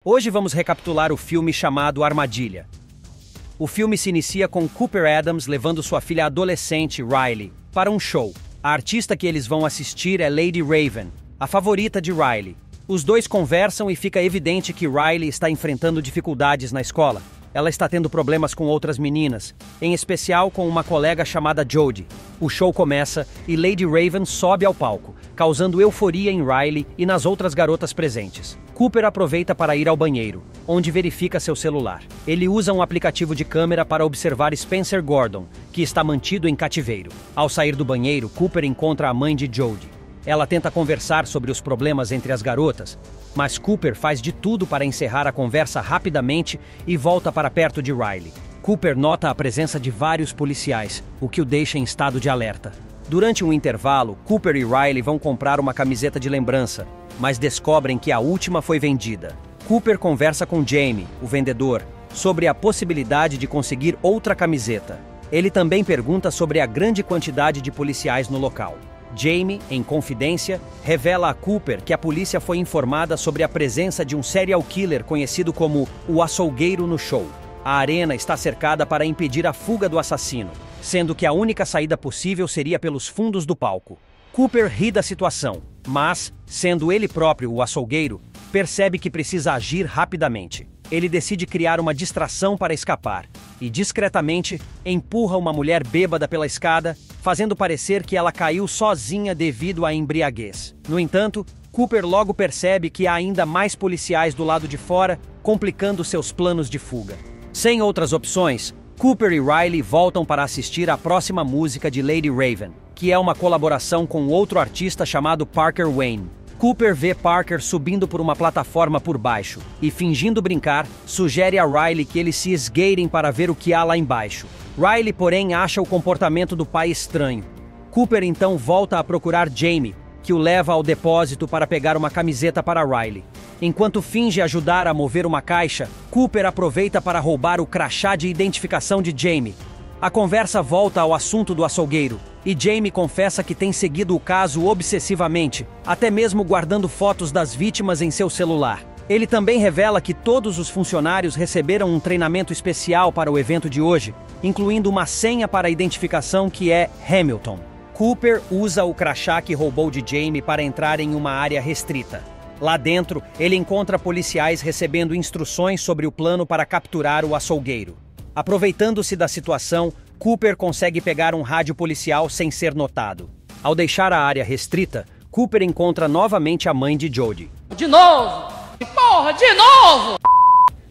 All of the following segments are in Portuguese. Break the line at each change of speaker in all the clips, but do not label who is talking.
Hoje vamos recapitular o filme chamado Armadilha. O filme se inicia com Cooper Adams levando sua filha adolescente, Riley, para um show. A artista que eles vão assistir é Lady Raven, a favorita de Riley. Os dois conversam e fica evidente que Riley está enfrentando dificuldades na escola. Ela está tendo problemas com outras meninas, em especial com uma colega chamada Jodie. O show começa e Lady Raven sobe ao palco, causando euforia em Riley e nas outras garotas presentes. Cooper aproveita para ir ao banheiro, onde verifica seu celular. Ele usa um aplicativo de câmera para observar Spencer Gordon, que está mantido em cativeiro. Ao sair do banheiro, Cooper encontra a mãe de Jodie. Ela tenta conversar sobre os problemas entre as garotas, mas Cooper faz de tudo para encerrar a conversa rapidamente e volta para perto de Riley. Cooper nota a presença de vários policiais, o que o deixa em estado de alerta. Durante um intervalo, Cooper e Riley vão comprar uma camiseta de lembrança, mas descobrem que a última foi vendida. Cooper conversa com Jamie, o vendedor, sobre a possibilidade de conseguir outra camiseta. Ele também pergunta sobre a grande quantidade de policiais no local. Jamie, em confidência, revela a Cooper que a polícia foi informada sobre a presença de um serial killer conhecido como o açougueiro no show. A arena está cercada para impedir a fuga do assassino, sendo que a única saída possível seria pelos fundos do palco. Cooper ri da situação, mas, sendo ele próprio o açougueiro, percebe que precisa agir rapidamente. Ele decide criar uma distração para escapar e, discretamente, empurra uma mulher bêbada pela escada, fazendo parecer que ela caiu sozinha devido à embriaguez. No entanto, Cooper logo percebe que há ainda mais policiais do lado de fora, complicando seus planos de fuga. Sem outras opções, Cooper e Riley voltam para assistir à próxima música de Lady Raven, que é uma colaboração com outro artista chamado Parker Wayne. Cooper vê Parker subindo por uma plataforma por baixo e, fingindo brincar, sugere a Riley que eles se esgueirem para ver o que há lá embaixo. Riley, porém, acha o comportamento do pai estranho. Cooper então volta a procurar Jamie, que o leva ao depósito para pegar uma camiseta para Riley. Enquanto finge ajudar a mover uma caixa, Cooper aproveita para roubar o crachá de identificação de Jamie. A conversa volta ao assunto do açougueiro, e Jamie confessa que tem seguido o caso obsessivamente, até mesmo guardando fotos das vítimas em seu celular. Ele também revela que todos os funcionários receberam um treinamento especial para o evento de hoje, incluindo uma senha para a identificação que é Hamilton. Cooper usa o crachá que roubou de Jamie para entrar em uma área restrita. Lá dentro, ele encontra policiais recebendo instruções sobre o plano para capturar o açougueiro. Aproveitando-se da situação, Cooper consegue pegar um rádio policial sem ser notado. Ao deixar a área restrita, Cooper encontra novamente a mãe de Jodie.
De novo! Porra, de novo!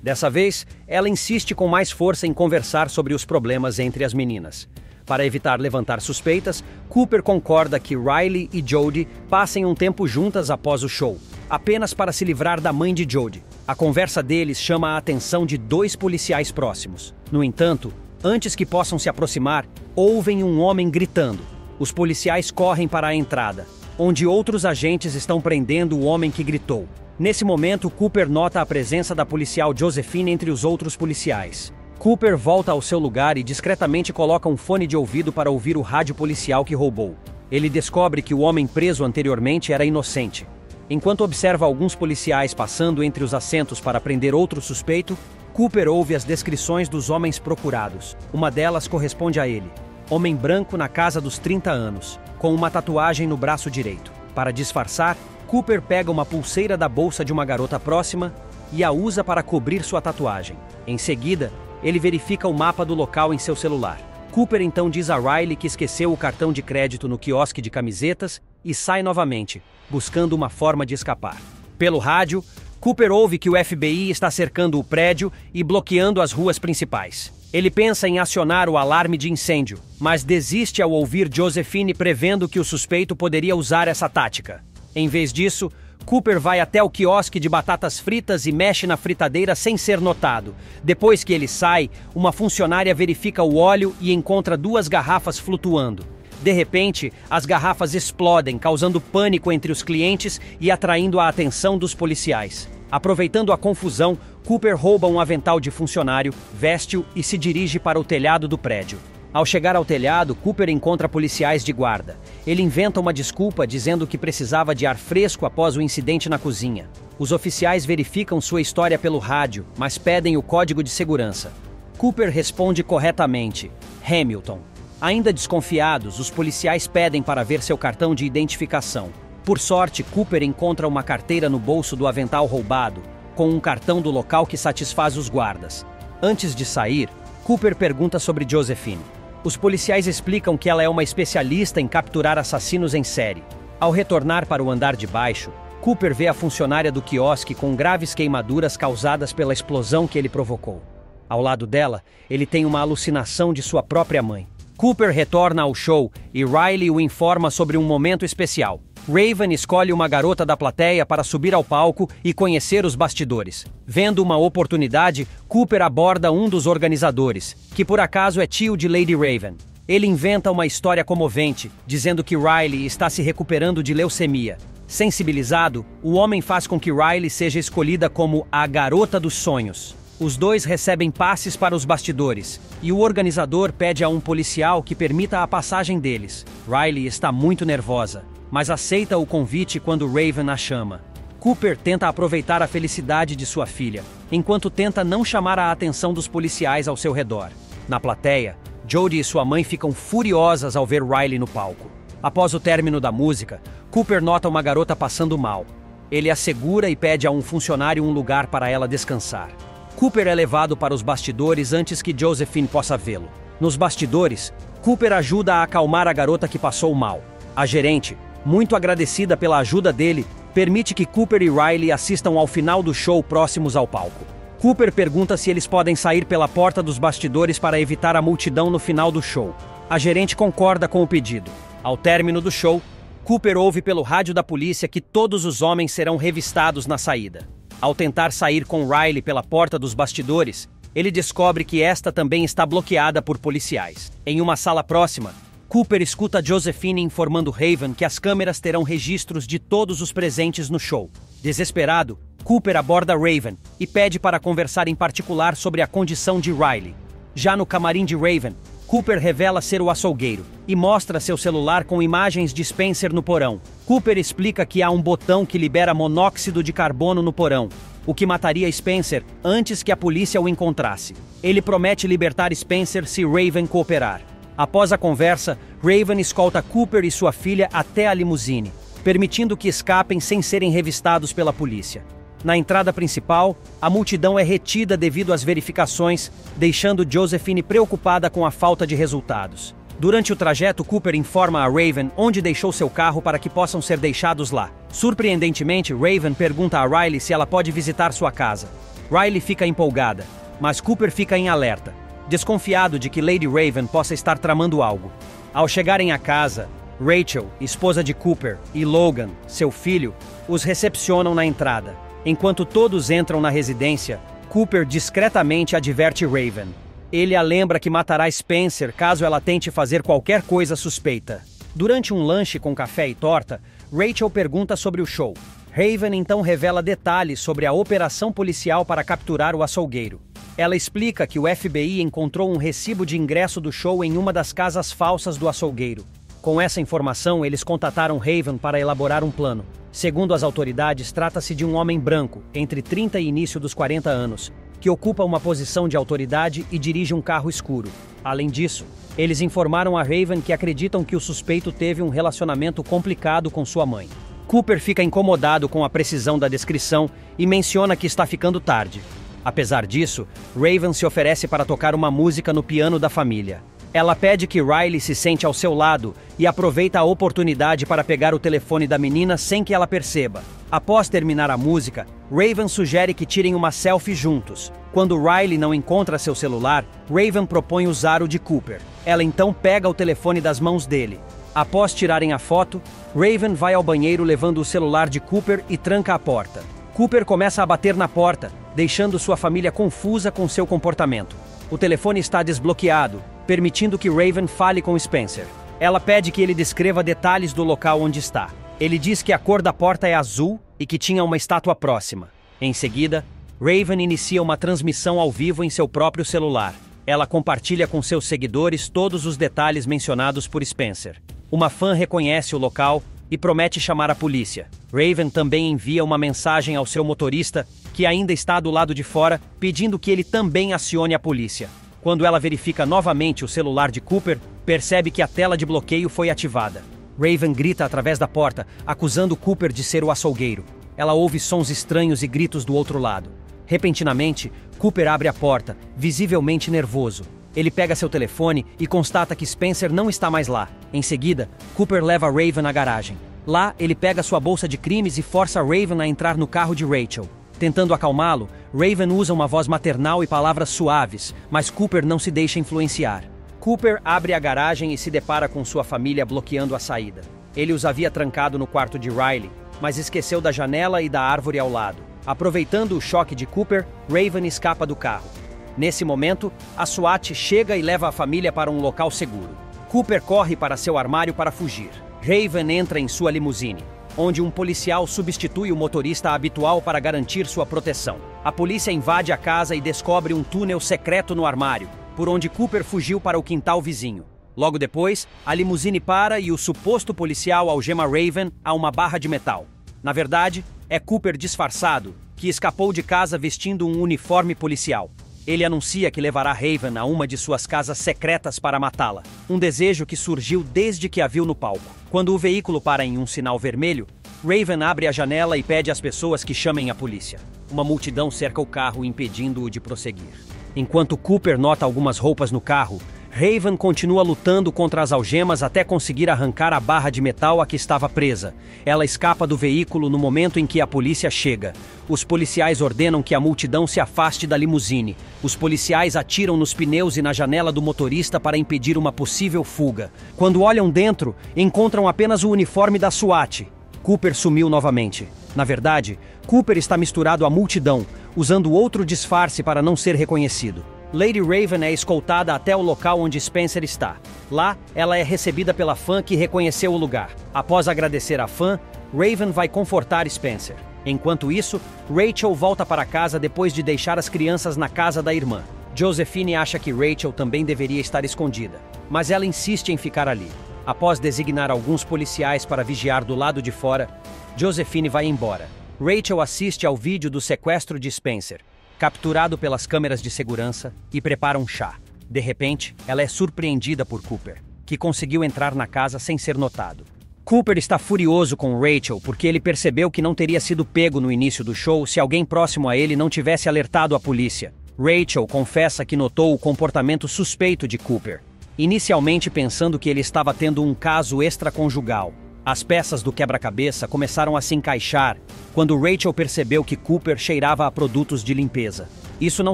Dessa vez, ela insiste com mais força em conversar sobre os problemas entre as meninas. Para evitar levantar suspeitas, Cooper concorda que Riley e Jodie passem um tempo juntas após o show, apenas para se livrar da mãe de Jodie. A conversa deles chama a atenção de dois policiais próximos. No entanto, antes que possam se aproximar, ouvem um homem gritando. Os policiais correm para a entrada, onde outros agentes estão prendendo o homem que gritou. Nesse momento, Cooper nota a presença da policial Josephine entre os outros policiais. Cooper volta ao seu lugar e discretamente coloca um fone de ouvido para ouvir o rádio policial que roubou. Ele descobre que o homem preso anteriormente era inocente. Enquanto observa alguns policiais passando entre os assentos para prender outro suspeito, Cooper ouve as descrições dos homens procurados. Uma delas corresponde a ele. Homem branco na casa dos 30 anos, com uma tatuagem no braço direito. Para disfarçar, Cooper pega uma pulseira da bolsa de uma garota próxima e a usa para cobrir sua tatuagem. Em seguida, ele verifica o mapa do local em seu celular. Cooper então diz a Riley que esqueceu o cartão de crédito no quiosque de camisetas e sai novamente, buscando uma forma de escapar. Pelo rádio, Cooper ouve que o FBI está cercando o prédio e bloqueando as ruas principais. Ele pensa em acionar o alarme de incêndio, mas desiste ao ouvir Josephine prevendo que o suspeito poderia usar essa tática. Em vez disso, Cooper vai até o quiosque de batatas fritas e mexe na fritadeira sem ser notado. Depois que ele sai, uma funcionária verifica o óleo e encontra duas garrafas flutuando. De repente, as garrafas explodem, causando pânico entre os clientes e atraindo a atenção dos policiais. Aproveitando a confusão, Cooper rouba um avental de funcionário, veste-o e se dirige para o telhado do prédio. Ao chegar ao telhado, Cooper encontra policiais de guarda. Ele inventa uma desculpa dizendo que precisava de ar fresco após o incidente na cozinha. Os oficiais verificam sua história pelo rádio, mas pedem o código de segurança. Cooper responde corretamente: Hamilton. Ainda desconfiados, os policiais pedem para ver seu cartão de identificação. Por sorte, Cooper encontra uma carteira no bolso do avental roubado, com um cartão do local que satisfaz os guardas. Antes de sair, Cooper pergunta sobre Josephine. Os policiais explicam que ela é uma especialista em capturar assassinos em série. Ao retornar para o andar de baixo, Cooper vê a funcionária do quiosque com graves queimaduras causadas pela explosão que ele provocou. Ao lado dela, ele tem uma alucinação de sua própria mãe. Cooper retorna ao show e Riley o informa sobre um momento especial. Raven escolhe uma garota da plateia para subir ao palco e conhecer os bastidores. Vendo uma oportunidade, Cooper aborda um dos organizadores, que por acaso é tio de Lady Raven. Ele inventa uma história comovente, dizendo que Riley está se recuperando de leucemia. Sensibilizado, o homem faz com que Riley seja escolhida como a garota dos sonhos. Os dois recebem passes para os bastidores, e o organizador pede a um policial que permita a passagem deles. Riley está muito nervosa, mas aceita o convite quando Raven a chama. Cooper tenta aproveitar a felicidade de sua filha, enquanto tenta não chamar a atenção dos policiais ao seu redor. Na plateia, Jodie e sua mãe ficam furiosas ao ver Riley no palco. Após o término da música, Cooper nota uma garota passando mal. Ele a segura e pede a um funcionário um lugar para ela descansar. Cooper é levado para os bastidores antes que Josephine possa vê-lo. Nos bastidores, Cooper ajuda a acalmar a garota que passou mal. A gerente, muito agradecida pela ajuda dele, permite que Cooper e Riley assistam ao final do show próximos ao palco. Cooper pergunta se eles podem sair pela porta dos bastidores para evitar a multidão no final do show. A gerente concorda com o pedido. Ao término do show, Cooper ouve pelo rádio da polícia que todos os homens serão revistados na saída. Ao tentar sair com Riley pela porta dos bastidores, ele descobre que esta também está bloqueada por policiais. Em uma sala próxima, Cooper escuta Josephine informando Raven que as câmeras terão registros de todos os presentes no show. Desesperado, Cooper aborda Raven e pede para conversar em particular sobre a condição de Riley. Já no camarim de Raven, Cooper revela ser o açougueiro e mostra seu celular com imagens de Spencer no porão. Cooper explica que há um botão que libera monóxido de carbono no porão, o que mataria Spencer antes que a polícia o encontrasse. Ele promete libertar Spencer se Raven cooperar. Após a conversa, Raven escolta Cooper e sua filha até a limusine, permitindo que escapem sem serem revistados pela polícia. Na entrada principal, a multidão é retida devido às verificações, deixando Josephine preocupada com a falta de resultados. Durante o trajeto, Cooper informa a Raven onde deixou seu carro para que possam ser deixados lá. Surpreendentemente, Raven pergunta a Riley se ela pode visitar sua casa. Riley fica empolgada, mas Cooper fica em alerta, desconfiado de que Lady Raven possa estar tramando algo. Ao chegarem à casa, Rachel, esposa de Cooper, e Logan, seu filho, os recepcionam na entrada. Enquanto todos entram na residência, Cooper discretamente adverte Raven. Ele a lembra que matará Spencer caso ela tente fazer qualquer coisa suspeita. Durante um lanche com café e torta, Rachel pergunta sobre o show. Raven então revela detalhes sobre a operação policial para capturar o açougueiro. Ela explica que o FBI encontrou um recibo de ingresso do show em uma das casas falsas do açougueiro. Com essa informação, eles contataram Raven para elaborar um plano. Segundo as autoridades, trata-se de um homem branco, entre 30 e início dos 40 anos, que ocupa uma posição de autoridade e dirige um carro escuro. Além disso, eles informaram a Raven que acreditam que o suspeito teve um relacionamento complicado com sua mãe. Cooper fica incomodado com a precisão da descrição e menciona que está ficando tarde. Apesar disso, Raven se oferece para tocar uma música no piano da família. Ela pede que Riley se sente ao seu lado e aproveita a oportunidade para pegar o telefone da menina sem que ela perceba. Após terminar a música, Raven sugere que tirem uma selfie juntos. Quando Riley não encontra seu celular, Raven propõe usar o de Cooper. Ela então pega o telefone das mãos dele. Após tirarem a foto, Raven vai ao banheiro levando o celular de Cooper e tranca a porta. Cooper começa a bater na porta, deixando sua família confusa com seu comportamento. O telefone está desbloqueado, permitindo que Raven fale com Spencer. Ela pede que ele descreva detalhes do local onde está. Ele diz que a cor da porta é azul e que tinha uma estátua próxima. Em seguida, Raven inicia uma transmissão ao vivo em seu próprio celular. Ela compartilha com seus seguidores todos os detalhes mencionados por Spencer. Uma fã reconhece o local e promete chamar a polícia. Raven também envia uma mensagem ao seu motorista, que ainda está do lado de fora, pedindo que ele também acione a polícia. Quando ela verifica novamente o celular de Cooper, percebe que a tela de bloqueio foi ativada. Raven grita através da porta, acusando Cooper de ser o açougueiro. Ela ouve sons estranhos e gritos do outro lado. Repentinamente, Cooper abre a porta, visivelmente nervoso. Ele pega seu telefone e constata que Spencer não está mais lá. Em seguida, Cooper leva Raven à garagem. Lá, ele pega sua bolsa de crimes e força Raven a entrar no carro de Rachel. Tentando acalmá-lo, Raven usa uma voz maternal e palavras suaves, mas Cooper não se deixa influenciar. Cooper abre a garagem e se depara com sua família bloqueando a saída. Ele os havia trancado no quarto de Riley, mas esqueceu da janela e da árvore ao lado. Aproveitando o choque de Cooper, Raven escapa do carro. Nesse momento, a SWAT chega e leva a família para um local seguro. Cooper corre para seu armário para fugir. Raven entra em sua limusine, onde um policial substitui o motorista habitual para garantir sua proteção. A polícia invade a casa e descobre um túnel secreto no armário, por onde Cooper fugiu para o quintal vizinho. Logo depois, a limusine para e o suposto policial algema Raven a uma barra de metal. Na verdade, é Cooper disfarçado, que escapou de casa vestindo um uniforme policial. Ele anuncia que levará Raven a uma de suas casas secretas para matá-la, um desejo que surgiu desde que a viu no palco. Quando o veículo para em um sinal vermelho, Raven abre a janela e pede às pessoas que chamem a polícia. Uma multidão cerca o carro, impedindo-o de prosseguir. Enquanto Cooper nota algumas roupas no carro, Raven continua lutando contra as algemas até conseguir arrancar a barra de metal a que estava presa. Ela escapa do veículo no momento em que a polícia chega. Os policiais ordenam que a multidão se afaste da limusine. Os policiais atiram nos pneus e na janela do motorista para impedir uma possível fuga. Quando olham dentro, encontram apenas o uniforme da SWAT. Cooper sumiu novamente. Na verdade, Cooper está misturado à multidão, usando outro disfarce para não ser reconhecido. Lady Raven é escoltada até o local onde Spencer está. Lá, ela é recebida pela fã que reconheceu o lugar. Após agradecer à fã, Raven vai confortar Spencer. Enquanto isso, Rachel volta para casa depois de deixar as crianças na casa da irmã. Josephine acha que Rachel também deveria estar escondida, mas ela insiste em ficar ali. Após designar alguns policiais para vigiar do lado de fora, Josephine vai embora. Rachel assiste ao vídeo do sequestro de Spencer, capturado pelas câmeras de segurança, e prepara um chá. De repente, ela é surpreendida por Cooper, que conseguiu entrar na casa sem ser notado. Cooper está furioso com Rachel porque ele percebeu que não teria sido pego no início do show se alguém próximo a ele não tivesse alertado a polícia. Rachel confessa que notou o comportamento suspeito de Cooper, inicialmente pensando que ele estava tendo um caso extraconjugal. As peças do quebra-cabeça começaram a se encaixar quando Rachel percebeu que Cooper cheirava a produtos de limpeza. Isso não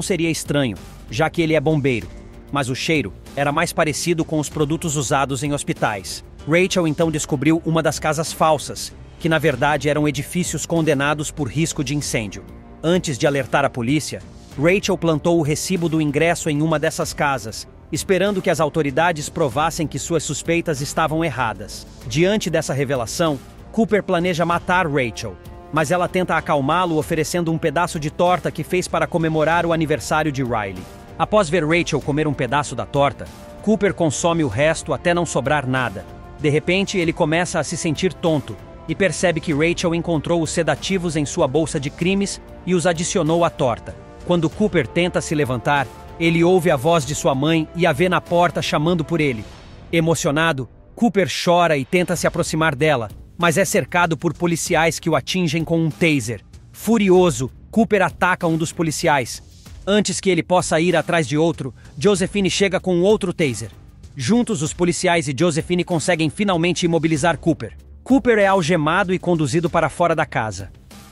seria estranho, já que ele é bombeiro, mas o cheiro era mais parecido com os produtos usados em hospitais. Rachel então descobriu uma das casas falsas, que na verdade eram edifícios condenados por risco de incêndio. Antes de alertar a polícia, Rachel plantou o recibo do ingresso em uma dessas casas, esperando que as autoridades provassem que suas suspeitas estavam erradas. Diante dessa revelação, Cooper planeja matar Rachel, mas ela tenta acalmá-lo oferecendo um pedaço de torta que fez para comemorar o aniversário de Riley. Após ver Rachel comer um pedaço da torta, Cooper consome o resto até não sobrar nada. De repente, ele começa a se sentir tonto e percebe que Rachel encontrou os sedativos em sua bolsa de crimes e os adicionou à torta. Quando Cooper tenta se levantar, ele ouve a voz de sua mãe e a vê na porta chamando por ele. Emocionado, Cooper chora e tenta se aproximar dela, mas é cercado por policiais que o atingem com um taser. Furioso, Cooper ataca um dos policiais. Antes que ele possa ir atrás de outro, Josephine chega com outro taser. Juntos, os policiais e Josephine conseguem finalmente imobilizar Cooper. Cooper é algemado e conduzido para fora da casa.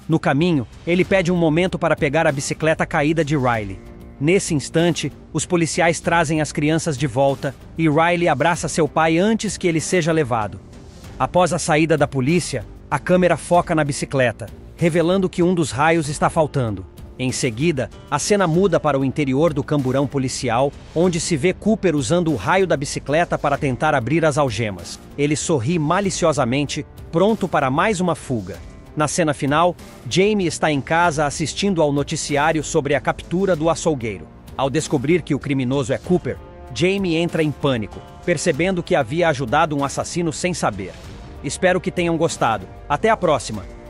No caminho, ele pede um momento para pegar a bicicleta caída de Riley. Nesse instante, os policiais trazem as crianças de volta e Riley abraça seu pai antes que ele seja levado. Após a saída da polícia, a câmera foca na bicicleta, revelando que um dos raios está faltando. Em seguida, a cena muda para o interior do camburão policial, onde se vê Cooper usando o raio da bicicleta para tentar abrir as algemas. Ele sorri maliciosamente, pronto para mais uma fuga. Na cena final, Jamie está em casa assistindo ao noticiário sobre a captura do açougueiro. Ao descobrir que o criminoso é Cooper, Jamie entra em pânico, percebendo que havia ajudado um assassino sem saber. Espero que tenham gostado. Até a próxima!